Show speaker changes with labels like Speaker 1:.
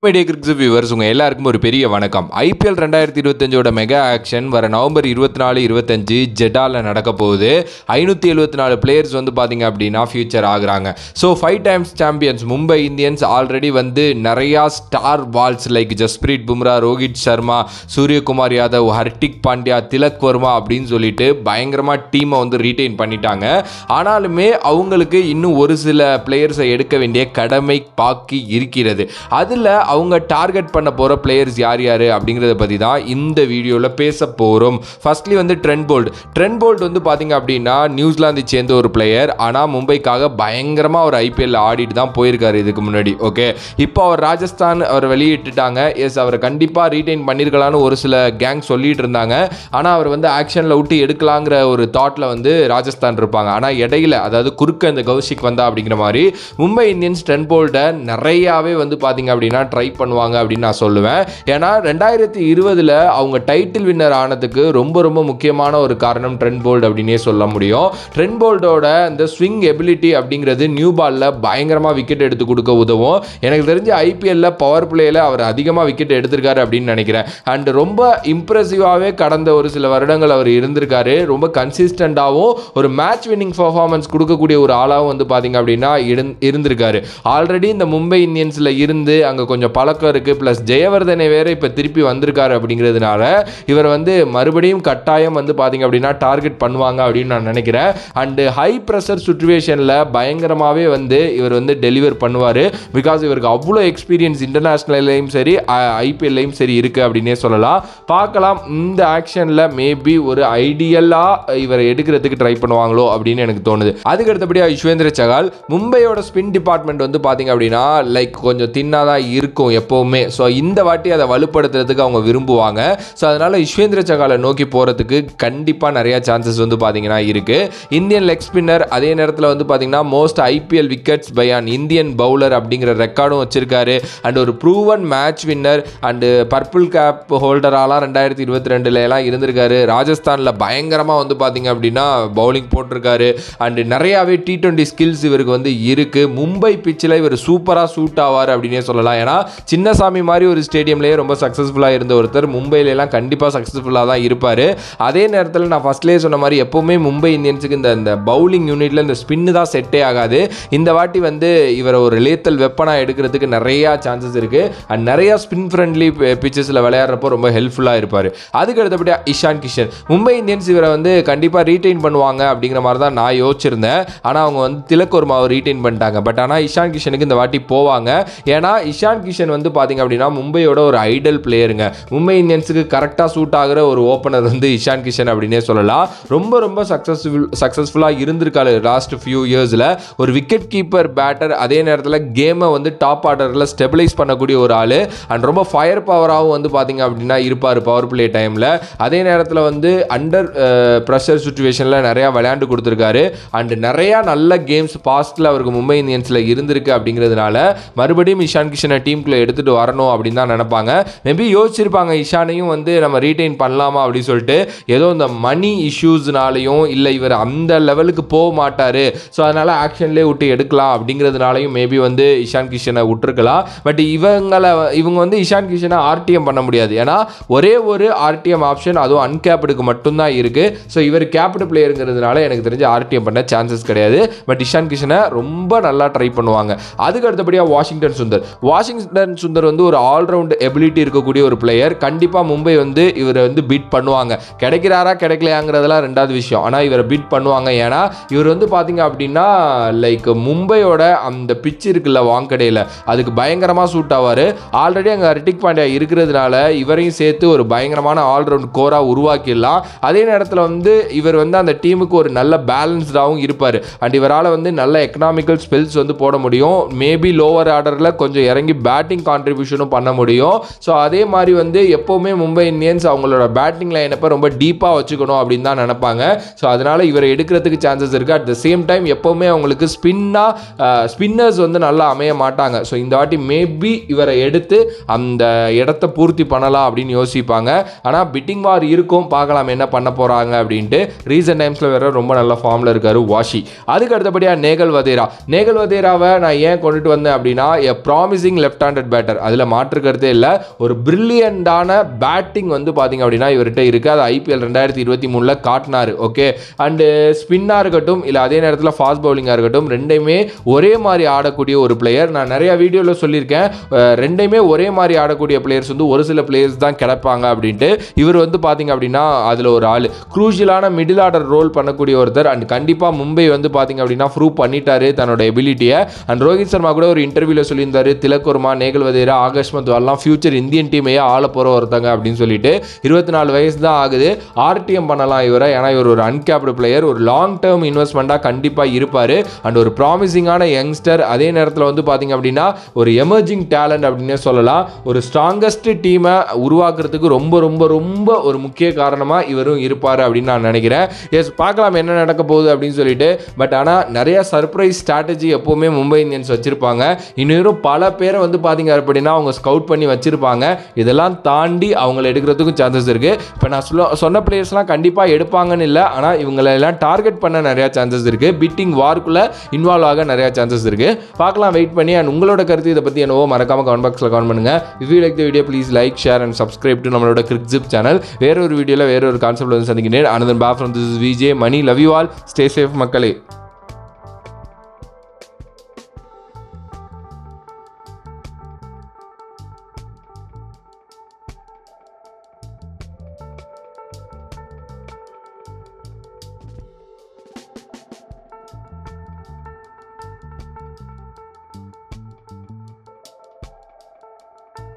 Speaker 1: Media கிரிக்ஸ் viewers உங்கள் எல்லாருக்கும் ஒரு பெரிய வணக்கம். ஐபிஎல் 2025ஓட மெகா ஆக்ஷன் வர நவம்பர் 24-25 ஜெட்டாவில் நடக்க போகுது. 574 பிளேயர்ஸ் பார்த்தீங்க அப்படின்னா ஃபியூச்சர் ஆகுறாங்க. So 5 times champions Mumbai Indians already நிறையா ஸ்டார் பால்ஸ் லைக் ஜஸ்பிரீத் பும்ரா, ரோஹித் சர்மா, சூரியகுமார் யாதவ், ஹர்திக் பாண்டியா, திலக் வர்மா அப்படின்னு சொல்லிட்டு பயங்கரமாக டீமை ரீட்டைன் பண்ணிட்டாங்க. ஆனாலுமே அவங்களுக்கு இன்னும் ஒரு சில பிளேயர்ஸை எடுக்க வேண்டிய கடமை பாக்கி இருக்கிறது. அதில் அவங்க டார்கெட் பண்ண போகிற பிளேயர்ஸ் யார் யார் அப்படிங்கிறத பற்றி தான் இந்த வீடியோவில் பேச போகிறோம். ஃபர்ஸ்ட்லி ட்ரெண்ட் போல்ட் பார்த்தீங்க அப்படின்னா நியூசிலாந்தை சேர்ந்த ஒரு பிளேயர். ஆனால் மும்பைக்காக பயங்கரமாக ஒரு ஐபிஎல் ஆடிட்டு தான் போயிருக்காரு இதுக்கு முன்னாடி. ஓகே, இப்போ அவர் ராஜஸ்தான் அவர் வெளியிட்டுட்டாங்க. எஸ், அவரை கண்டிப்பாக ரீட்டைன் பண்ணியிருக்கலான்னு ஒரு சில கேங் சொல்லிட்டு இருந்தாங்க. ஆனால் அவர் ஆக்ஷனில் விட்டு எடுக்கலாங்கிற ஒரு தாட்டில் ராஜஸ்தான் இருப்பாங்க. ஆனால் இடையில அதாவது குறுக்க இந்த கௌஷிக் வந்தா அப்படிங்கிற மாதிரி மும்பை இந்தியன்ஸ் ட்ரெண்ட் போல்ட்டை நிறையாவே பார்த்தீங்க அப்படின்னா ட்ரை பண்ணுவாங்க அப்படின்னு நான் சொல்லுவேன். ஏன்னா 2020 அவங்க டைட்டில் வின்னர் ஆனதுக்கு ரொம்ப ரொம்ப முக்கியமான ஒரு காரணம் ட்ரெண்ட் போல்ட் அப்படின்னே சொல்ல முடியும். ட்ரெண்ட் போல்ட்டோட இந்த ஸ்விங் எபிலிட்டி அப்படிங்கிறது நியூ பாலில் பயங்கரமாக விக்கெட் எடுத்து கொடுக்க உதவும். எனக்கு தெரிஞ்ச ஐபிஎல்ல பவர் பிளேயில் அவர் அதிகமாக விக்கெட் எடுத்திருக்காரு அப்படின்னு நினைக்கிறேன். அண்ட் ரொம்ப இம்ப்ரெசிவாகவே கடந்த ஒரு சில வருடங்கள் அவர் இருந்திருக்காரு. ரொம்ப கன்சிஸ்டண்டாகவும் ஒரு மேட்ச் வின்னிங் பர்ஃபார்மன்ஸ் கொடுக்கக்கூடிய ஒரு ஆளாகவும் பார்த்தீங்க அப்படின்னா இருந்திருக்காரு. ஆல்ரெடி இந்த மும்பை இந்தியன்ஸில் இருந்து அங்கே கொஞ்சம் பழக்கம் இருக்குது. ப்ளஸ் ஜெயவர்தனை வேற இப்போ திருப்பி வந்திருக்காரு அப்படிங்கிறதுனால இவர் மறுபடியும் கட்டாயம் பார்த்தீங்க அப்படின்னா டார்கெட் பண்ணுவாங்க அப்படின்னு நான் நினைக்கிறேன். அண்டு ஹை ப்ரெஷர் சுச்சுவேஷனில் பயங்கரமாகவே இவர் டெலிவர் பண்ணுவார். பிகாஸ் இவருக்கு அவ்வளோ எக்ஸ்பீரியன்ஸ் இன்டர்நேஷ்னல்லையும் சரி ஐபிஎல்லையும் சரி இருக்குது அப்படின்னே சொல்லலாம். பார்க்கலாம் இந்த ஆக்ஷனில் மேபி ஒரு ஐடியலாக இவரை எடுக்கிறதுக்கு ட்ரை பண்ணுவாங்களோ அப்படின்னு எனக்கு தோணுது. அதுக்கு அடுத்தபடியாக யுஸ்வேந்திர சகால். மும்பையோட ஸ்பின் டிபார்ட்மெண்ட் பார்த்தீங்க அப்படின்னா லைக் கொஞ்சம் தின்னாக தான் இருக்கும் எப்பவுமே. ஸோ இந்த வாட்டி அதை வலுப்படுத்துறதுக்கு அவங்க விரும்புவாங்க. ஸோ அதனால யுஸ்வேந்திர சகாலை நோக்கி போகிறதுக்கு கண்டிப்பாக நிறைய சான்சஸ் பார்த்தீங்கன்னா இருக்கு. இந்தியன் லெக் ஸ்பின்னர், அதே நேரத்தில் பார்த்தீங்கன்னா most IPL wickets by an Indian bowler அப்படிங்கிற ரெக்கார்டும் வச்சிருக்காரு. அண்ட் ஒரு proven match winner and purple cap ஹோல்டராலாம் 2022 இருந்திருக்காரு. ராஜஸ்தானில் பயங்கரமாக பார்த்தீங்க அப்படின்னா பவுலிங் போட்டிருக்காரு. அண்டு நிறையாவே T20 ஸ்கில்ஸ் இவருக்கு இருக்கு. மும்பை பிச்சில் இவர் சூப்பராக சூட் ஆவார் அப்படின்னே சொல்லலாம். ஏன்னா சின்னசாமி மாதிரி ஒரு ஸ்டேடியம்லேயே ரொம்ப சக்ஸஸ்ஃபுல்லாக இருந்த ஒருத்தர் மும்பையிலாம் கண்டிப்பாக சக்ஸஸ்ஃபுல்லாக தான் இருப்பார். அதே நேரத்தில் நான் ஃபர்ஸ்ட்லேயே சொன்ன மாதிரி எப்போவுமே மும்பை இந்தியன்ஸுக்கு இந்த பவுலிங் யூனிட்டில் இந்த ஸ்பின்னு தான் செட்டே ஆகாது. இந்த வாட்டி இவரை ஒரு லேத்தல் வெப்பனாக எடுக்கிறதுக்கு நிறையா சான்சஸ் இருக்குது. அண்ட் நிறையா ஸ்பின் ஃப்ரெண்ட்லி பிச்சஸில் விளையாடுறப்போ ரொம்ப ஹெல்ப்ஃபுல்லாக இருப்பார். அதுக்கு அடுத்தபடியாக இஷான் கிஷன். மும்பை இந்தியன்ஸ் இவரை கண்டிப்பாக ரீட்டைன் பண்ணுவாங்க அப்படிங்கிற மாதிரி தான் நான் யோசிச்சிருந்தேன். ஆனால் அவங்க திலக் வர்மாவை ரீட்டைன் பண்ணிட்டாங்க. பட் ஆனால் இஷான் கிஷனுக்கு இந்த வாட்டி போவாங்க. ஏன்னா இஷான் கிஷன் பார்த்தீங்க அப்படின்னா மும்பையோட ஒரு ஐடல் பிளேயருங்க. மும்பை இந்தியன்ஸுக்கு கரெக்டாக சூட் ஆகிற ஒரு ஓப்பனர் இஷான் கிஷன் அப்படின்னே சொல்லலாம். ரொம்ப ரொம்ப சக்ஸஸ்ஃபுல்லாக இருந்திருக்காரு லாஸ்ட் ஃபியூ இயர்ஸில். ஒரு விக்கெட் கீப்பர் பேட்டர், அதே நேரத்தில் கேமை டாப் ஆர்டரில் ஸ்டெபிலைஸ் பண்ணக்கூடிய ஒரு ஆள். அண்ட் ரொம்ப ஃபயர் பவராகவும் பார்த்தீங்க அப்படின்னா இருப்பார் பவர் பிளே டைமில். அதே நேரத்தில் அண்டர் ப்ரெஷர் சுச்சுவேஷனில் நிறையா விளையாண்டு கொடுத்துருக்காரு. அண்ட் நிறையா நல்ல கேம்ஸ் பாஸ்டில் அவருக்கு மும்பை இந்தியன்ஸில் இருந்திருக்கு. அப்படிங்கிறதுனால மறுபடியும் இஷான் கிஷனை டீமுக்குள்ளே எடுத்துகிட்டு வரணும் அப்படின்னு தான் நினைப்பாங்க. மேபி யோசிச்சிருப்பாங்க இஷானையும் நம்ம ரீட்டைன் பண்ணலாமா அப்படின்னு சொல்லிட்டு. ஏதோ இந்த மணி இஷ்யூஸ்னாலையும் இல்லை இவர் அந்த லெவலுக்கு போக மாட்டார், ஸோ அதனால் ஆக்ஷன்லேயே விட்டு எடுக்கலாம் அப்படிங்கிறதுனாலையும் மேபி இஷான் கிஷனை விட்டுருக்கலாம். பட் இவங்க இஷான் கிஷனை ஆர்டிஎம் பண்ண முடியாது. ஏன்னா ஒரே ஒரு ஆர்டிஎம் ஆப்ஷன், அதுவும் அன்கேப்டுக்கு மட்டும்தான் இருக்குது. ஸோ இவர் கேப்டு பிளேயருங்கிறதுனால எனக்கு தெரிஞ்சு ஆர்டிஎம் பண்ண சான்சஸ் கிடையாது. பட் இஷான் கிஷனை ரொம்ப நல்லா ட்ரை பண்ணுவாங்க. அதுக்கு அடுத்தபடியாக வாஷிங்டன் சுந்தர் ஒரு ஆல்ரவுண்ட் எபிலிட்டி இருக்கக்கூடிய ஒரு பிளேயர். கண்டிப்பாக மும்பை இவரை பீட் பண்ணுவாங்க. கிடைக்கிறாரா கிடைக்கலையாங்கிறதெல்லாம் ரெண்டாவது விஷயம். ஆனால் இவரை பீட் பண்ணுவாங்க. ஏன்னா இவர் பார்த்தீங்க அப்படின்னா லைக் மும்பையோட அந்த பிச் இருக்குல்ல வாங்கடையில், அதுக்கு பயங்கரமாக சூட் ஆவார். ஆல்ரெடி அங்கே ஹர்திக் பாண்டியா இருக்கிறதுனால இவரையும் சேர்த்து ஒரு பயங்கரமான ஆல்ரவுண்ட் கோராக உருவாக்கிடலாம். அதே நேரத்தில் இவர் அந்த டீமுக்கு ஒரு நல்ல பேலன்ஸ்டாகவும் இருப்பார். அண்ட் இவரால் நல்ல எக்கனாமிக்கல் ஸ்பெல்ஸ் போட முடியும். மேபி லோவர் ஆர்டரில் கொஞ்சம் இறங்கி பேட்டிங் கான்ட்ரிபியூஷனும் பண்ண முடியும். ஸோ அதே மாதிரி எப்போவுமே மும்பை இந்தியன்ஸ் அவங்களோட பேட்டிங் லைனப்பை ரொம்ப டீப்பாக வச்சுக்கணும் அப்படின்னு தான் நினைப்பாங்க. ஸோ அதனால் இவரை எடுக்கிறதுக்கு சான்சஸ் இருக்குது. அட் த சேம் டைம் எப்போவுமே அவங்களுக்கு ஸ்பின்னர்ஸ் நல்லா அமைய மாட்டாங்க. ஸோ இந்த வாட்டி மேபி இவரை எடுத்து அந்த இடத்த பூர்த்தி பண்ணலாம் அப்படின்னு யோசிப்பாங்க. ஆனால் பிட்டிங் வார் இருக்கும், பார்க்கலாம் என்ன பண்ண போகிறாங்க அப்படின்ட்டு. ரீசன்ட் டைம்ஸில் வேறு ரொம்ப நல்ல ஃபார்மில் இருக்கார் வாஷி. அதுக்கு அடுத்தபடியாக நேகல் வதேராவை நான் ஏன் கொண்டுட்டு வந்தேன் அப்படின்னா, ப்ராமிசிங் லெஃப்ட் ஸ்டாண்டர்ட் பேட்டர், அதில் மாற்றுக்கிறதே இல்லை. ஒரு பிரில்லியண்டான பேட்டிங் வந்து பார்த்தீங்க அப்படின்னா இவர்கிட்ட இருக்குது. அது ஐபிஎல் 2023 காட்டினார். ஓகே, அண்டு ஸ்பின்னாக இருக்கட்டும் இல்லை அதே நேரத்தில் ஃபாஸ்ட் பவுலிங்காக இருக்கட்டும், ரெண்டையுமே ஒரே மாதிரி ஆடக்கூடிய ஒரு பிளேயர். நான் நிறையா வீடியோவில் சொல்லியிருக்கேன், ரெண்டையுமே ஒரே மாதிரி ஆடக்கூடிய பிளேயர்ஸ் வந்து ஒரு சில பிளேயர்ஸ் தான் கிடைப்பாங்க அப்படின்ட்டு. இவர் வந்து பார்த்தீங்க அப்படின்னா அதில் ஒரு ஆள், க்ரூஷியலான மிடில் ஆர்டர் ரோல் பண்ணக்கூடிய ஒருத்தர். அண்ட் கண்டிப்பாக மும்பை வந்து பார்த்தீங்க அப்படின்னா ப்ரூவ் பண்ணிட்டாரு தன்னோட எபிலிட்டியை. அண்ட் ரோஹித் சர்மா கூட ஒரு இன்டர்வியூவில் சொல்லியிருந்தாரு, திலக் வர்மா, நேகல் வதேரா, ஆகாஷ் மத்வால்லாம் ஃபியூச்சர் இந்தியன் டீமையே ஆள போகிற ஒருத்தங்க அப்படின்னு சொல்லிட்டு. 24 வயசு தான் ஆகுது. ஆர்டிஎம் பண்ணலாம் இவரை, ஏன்னா இவர் ஒரு அன்கேப்டு பிளேயர், ஒரு லாங் டேர்ம் இன்வெஸ்ட்மெண்ட்டாக கண்டிப்பாக இருப்பார். அண்ட் ஒரு ப்ராமிசிங்கான யங்ஸ்டர், அதே நேரத்தில் வந்து பார்த்தீங்க அப்படின்னா ஒரு எமர்ஜிங் டேலண்ட் அப்படின்னே சொல்லலாம். ஒரு ஸ்ட்ராங்கஸ்ட் டீமை உருவாக்குறதுக்கு ரொம்ப ரொம்ப ரொம்ப ஒரு முக்கிய காரணமாக இவரும் இருப்பார் அப்படின்னு நான் நினைக்கிறேன். எஸ், பார்க்கலாம் என்ன நடக்க போகுது அப்படின்னு சொல்லிட்டு. பட் ஆனால் நிறைய சர்ப்ரைஸ் ஸ்ட்ராட்டஜி எப்போவுமே மும்பை இந்தியன்ஸ் வச்சுருப்பாங்க. இன்னும் பல பேரை வந்து பார்த்தீங்க அப்படின்னா அவங்க ஸ்கவுட் பண்ணி வச்சுருப்பாங்க. இதெல்லாம் தாண்டி அவங்கள எடுக்கிறதுக்கும் சான்சஸ் இருக்குது. இப்போ நான் சொன்ன பிளேயர்ஸ்லாம் கண்டிப்பாக எடுப்பாங்கன்னு இல்லை, ஆனால் இவங்களெல்லாம் டார்கெட் பண்ண நிறையா சான்சஸ் இருக்குது. பிட்டிங் வார்க்குள்ளே இன்வால்வ் ஆக நிறையா சான்சஸ் இருக்குது. பார்க்கலாம், வெயிட் பண்ணி. அண்ட் உங்களோட கருத்து இதை பற்றி என்னவோ மறக்காமல் கமெண்ட் பாக்ஸில் கமெண்ட் பண்ணுங்கள். If you like the video please like, share and subscribe to நம்மளோட கிரிக்ஸிப் சேனல். வேற ஒரு வீடியோவில் வேற ஒரு கான்செப்ட் வந்து சந்திக்கிறேன். Another back from this VJ Mani. Love you all. Stay safe மக்களே.